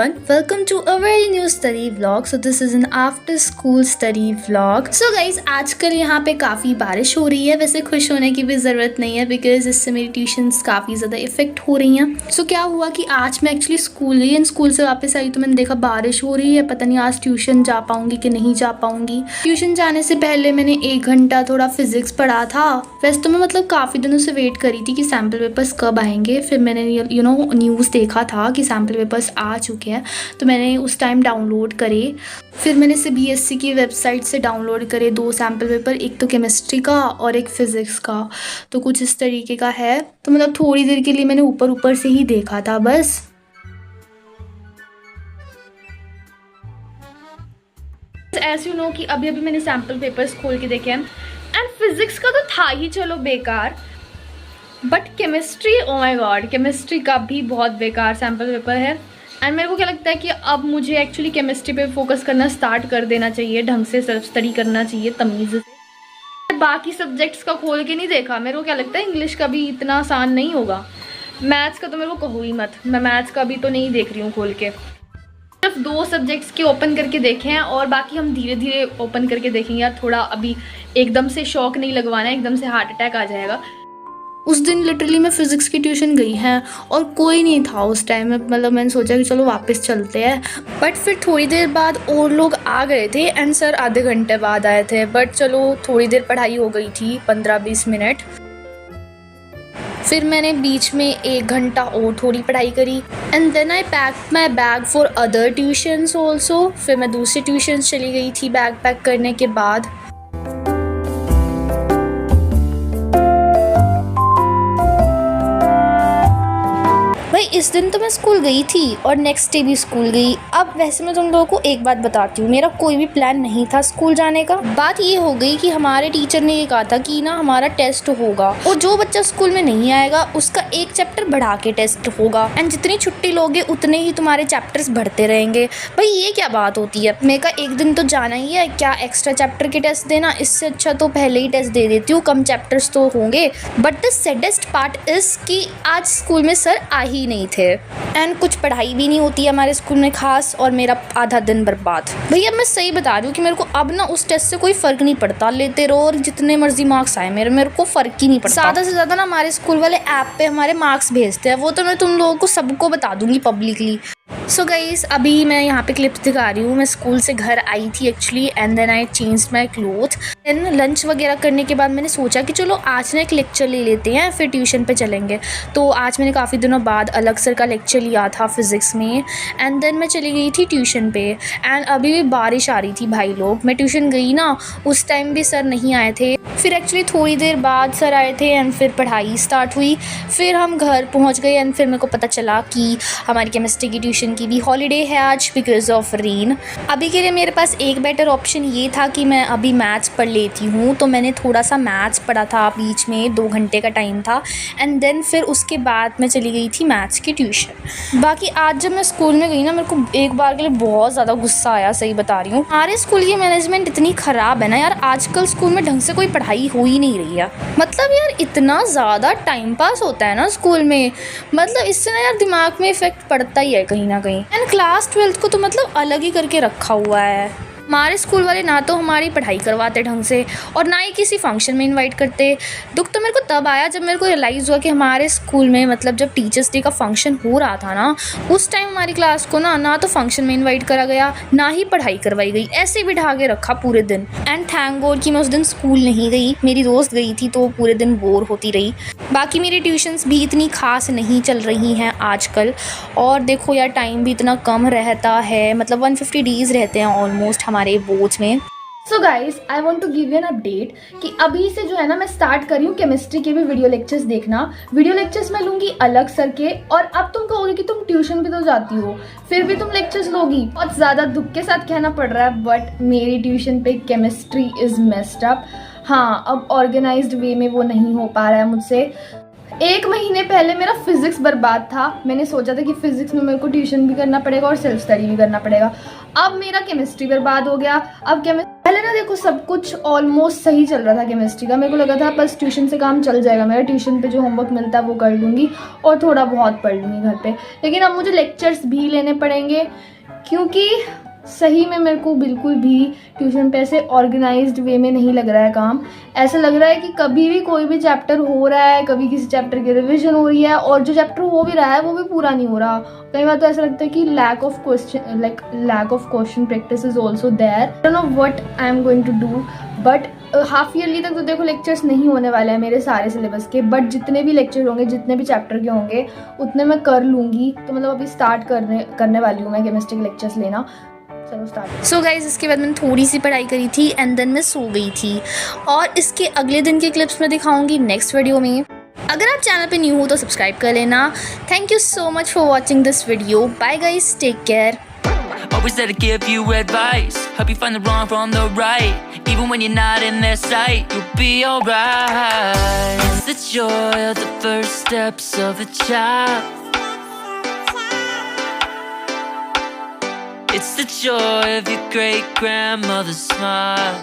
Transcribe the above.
everyone, welcome to a very new study vlog. So this is an after school study vlog. So guys, आजकल यहाँ पे काफ़ी बारिश हो रही है. वैसे खुश होने की भी ज़रूरत नहीं है बिकॉज इससे मेरी ट्यूशन्स काफ़ी ज़्यादा इफेक्ट हो रही हैं. So क्या हुआ कि आज मैं एक्चुअली स्कूल गई एंड स्कूल से वापस आई तो मैंने देखा बारिश हो रही है. पता नहीं आज ट्यूशन जा पाऊँगी कि नहीं जा पाऊँगी. ट्यूशन जाने से पहले मैंने 1 घंटा थोड़ा फिजिक्स पढ़ा था. वैसे तो मैं मतलब काफ़ी दिनों से वेट करी थी कि सैम्पल पेपर्स कब आएंगे. फिर मैंने न्यूज़ देखा था कि सैम्पल पेपर्स आ चुके हैं तो मैंने उस टाइम डाउनलोड करे. फिर मैंने CBSE की वेबसाइट से डाउनलोड करे 2 सैम्पल पेपर, एक तो केमिस्ट्री का और एक फ़िज़िक्स का. तो कुछ इस तरीके का है. तो मतलब थोड़ी देर के लिए मैंने ऊपर से ही देखा था बस. ऐसे कि अभी मैंने सैम्पल पेपर्स खोल के देखे हैं एंड फिज़िक्स का तो था ही चलो बेकार, but chemistry, oh my God, chemistry का भी बहुत बेकार सैम्पल पेपर है. एंड मेरे को क्या लगता है कि अब मुझे एक्चुअली केमिस्ट्री पे फोकस करना स्टार्ट कर देना चाहिए. ढंग से सेल्फ स्टडी करना चाहिए तमीज़ से. बाकी सब्जेक्ट्स का खोल के नहीं देखा. मेरे को क्या लगता है इंग्लिश का भी इतना आसान नहीं होगा. मैथ्स का तो मेरे को कहो ही मत. मैं मैथ्स का भी तो नहीं देख रही हूँ खोल के. सिर्फ 2 सब्जेक्ट्स के ओपन करके देखे हैं और बाकी हम धीरे धीरे ओपन करके देखेंगे. यार थोड़ा अभी एकदम से शॉक नहीं लगवाना है, एकदम से हार्ट अटैक आ जाएगा. उस दिन लिटरली मैं फ़िज़िक्स की ट्यूशन गई है और कोई नहीं था उस टाइम में. मतलब मैंने सोचा कि चलो वापस चलते हैं, बट फिर थोड़ी देर बाद और लोग आ गए थे एंड सर आधे घंटे बाद आए थे. बट चलो थोड़ी देर पढ़ाई हो गई थी, 15-20 मिनट. फिर मैंने बीच में 1 घंटा और थोड़ी पढ़ाई करी and then I pack my bag for other tuitions also. फिर मैं दूसरी ट्यूशन्स चली गई थी बैग पैक करने के बाद. भाई इस दिन तो मैं स्कूल गई थी और नेक्स्ट डे भी स्कूल गई. अब वैसे मैं तुम लोगों को एक बात बताती हूँ, मेरा कोई भी प्लान नहीं था स्कूल जाने का. बात ये हो गई कि हमारे टीचर ने ये कहा था कि ना हमारा टेस्ट होगा और जो बच्चा स्कूल में नहीं आएगा उसका 1 चैप्टर बढ़ा के टेस्ट होगा एंड जितनी छुट्टी लोगे उतने ही तुम्हारे चैप्टर्स बढ़ते रहेंगे. भाई ये क्या बात होती है. मैं कहा एक दिन तो जाना ही है, क्या एक्स्ट्रा चैप्टर के टेस्ट देना. इससे अच्छा तो पहले ही टेस्ट दे देती हूँ, कम चैप्टर्स तो होंगे. But the saddest part is कि आज स्कूल में सर आ ही नहीं थे एंड कुछ पढ़ाई भी नहीं होती है हमारे स्कूल में खास, और मेरा आधा दिन बर्बाद. भैया मैं सही बता रही हूँ कि मेरे को अब ना उस टेस्ट से कोई फ़र्क नहीं पड़ता. लेते रहो और जितने मर्जी मार्क्स आए मेरे को फ़र्क ही नहीं पड़ता. ज़्यादा से ज़्यादा ना हमारे स्कूल वाले ऐप पे हमारे मार्क्स भेजते हैं, वो तो मैं तुम लोगों को सबको बता दूँगी पब्लिकली. सो गाइस अभी मैं यहाँ पे क्लिप्स दिखा रही हूँ. मैं स्कूल से घर आई थी actually and then I changed my cloth. देन लंच वगैरह करने के बाद मैंने सोचा कि चलो आज ना एक लेक्चर ले लेते हैं, फिर ट्यूशन पे चलेंगे. तो आज मैंने काफ़ी दिनों बाद अलग सर का लेक्चर लिया था फिज़िक्स में एंड देन मैं चली गई थी ट्यूशन पे. एंड अभी भी बारिश आ रही थी भाई लोग. मैं ट्यूशन गई ना उस टाइम भी सर नहीं आए थे. फिर एक्चुअली थोड़ी देर बाद सर आए थे एंड फिर पढ़ाई स्टार्ट हुई. फिर हम घर पहुँच गए एंड फिर मेरे को पता चला कि हमारी केमिस्ट्री की ट्यूशन की भी हॉलीडे है आज बिकॉज ऑफ रेन. अभी के लिए मेरे पास एक बेटर ऑप्शन ये था कि मैं अभी मैथ्स पढ़ लेती हूँ. तो मैंने थोड़ा सा मैथ्स पढ़ा था बीच में, 2 घंटे का टाइम था एंड देन फिर उसके बाद मैं चली गई थी मैथ्स की ट्यूशन. बाकी आज जब मैं स्कूल में गई ना मेरे को एक बार के लिए बहुत ज़्यादा गुस्सा आया. सही बता रही हूँ, हमारे स्कूल की मैनेजमेंट इतनी ख़राब है ना यार. आजकल स्कूल में ढंग से कोई पढ़ाई हो ही नहीं रही है. मतलब यार इतना ज़्यादा टाइम पास होता है ना स्कूल में, मतलब इससे ना यार दिमाग में इफेक्ट पड़ता ही है कहीं ना कहीं. एंड क्लास 12th को तो मतलब अलग ही करके रखा हुआ है. हमारे स्कूल वाले ना तो हमारी पढ़ाई करवाते ढंग से और ना ही किसी फंक्शन में इनवाइट करते. दुख तो मेरे को तब आया जब मेरे को रियलाइज़ हुआ कि हमारे स्कूल में मतलब जब टीचर्स डे का फंक्शन हो रहा था ना उस टाइम हमारी क्लास को ना तो फंक्शन में इनवाइट करा गया, ना ही पढ़ाई करवाई गई. ऐसे बिठा के रखा पूरे दिन. एंड थैंक गॉड कि मैं उस दिन स्कूल नहीं गई. मेरी दोस्त गई थी तो पूरे दिन बोर होती रही. बाकी मेरी ट्यूशन्स भी इतनी खास नहीं चल रही हैं आजकल. और देखो यार टाइम भी इतना कम रहता है, मतलब 150 डेज़ रहते हैं ऑलमोस्ट हमारे बोर्ड्स में. So guys I want to give you an update कि अभी से जो है ना मैं स्टार्ट कर रही हूँ केमिस्ट्री के भी वीडियो लेक्चर्स देखना. वीडियो लेक्चर्स मैं लूँगी अलग सर के. और अब तुम कहोगे कि तुम ट्यूशन भी तो जाती हो फिर भी तुम लेक्चर्स लोगी. बहुत ज़्यादा दुख के साथ कहना पड़ रहा है बट मेरी ट्यूशन पे केमिस्ट्री इज़ मेस्ड अप. हाँ अब ऑर्गेनाइज्ड वे में वो नहीं हो पा रहा है मुझसे. 1 महीने पहले मेरा फिजिक्स बर्बाद था। मैंने सोचा था कि फिजिक्स में मेरे को ट्यूशन भी करना पड़ेगा और सेल्फ स्टडी भी करना पड़ेगा। अब मेरा केमिस्ट्री बर्बाद हो गया। अब पहले ना देखो सब कुछ ऑलमोस्ट सही चल रहा था केमिस्ट्री का। मेरे को लगा था बस ट्यूशन से काम चल जाएगा मेरा, ट्यूशन पे जो होमवर्क मिलता है वो कर लूँगी और थोड़ा बहुत पढ़ लूँगी घर पे। लेकिन अब मुझे लेक्चर्स भी लेने पड़ेंगे क्योंकि सही में मेरे को बिल्कुल भी ट्यूशन पे ऐसे ऑर्गेनाइज्ड वे में नहीं लग रहा है काम। ऐसा लग रहा है कि कभी भी कोई भी चैप्टर हो रहा है, कभी किसी चैप्टर की रिवीजन हो रही है और जो चैप्टर हो भी रहा है वो भी पूरा नहीं हो रहा। कई बार तो ऐसा लगता है कि lack of question practice is also there. I don't know what I am going to do, but half yearly तक तो देखो लेक्चर्स नहीं होने वाले हैं मेरे सारे सिलेबस के, बट जितने भी लेक्चर होंगे, जितने भी चैप्टर के होंगे उतने मैं कर लूँगी। तो मतलब अभी स्टार्ट करने वाली हूँ मैं केमिस्ट्री के लेक्चर्स लेना। सो गाइज इसके बाद मैंने थोड़ी सी पढ़ाई करी थी एंड देन मैं सो गई थी और इसके अगले दिन के क्लिप्स में दिखाऊंगी नेक्स्ट वीडियो में। अगर आप चैनल पे न्यू हो तो सब्सक्राइब कर लेना। Thank you so much for watching this video. Bye guys, take care. Always there to give you advice, help you find the wrong from the right. Even when you're not in their sight, you'll be alright. It's the joy of the first steps of a child. It's the joy of your great grandmother's smile.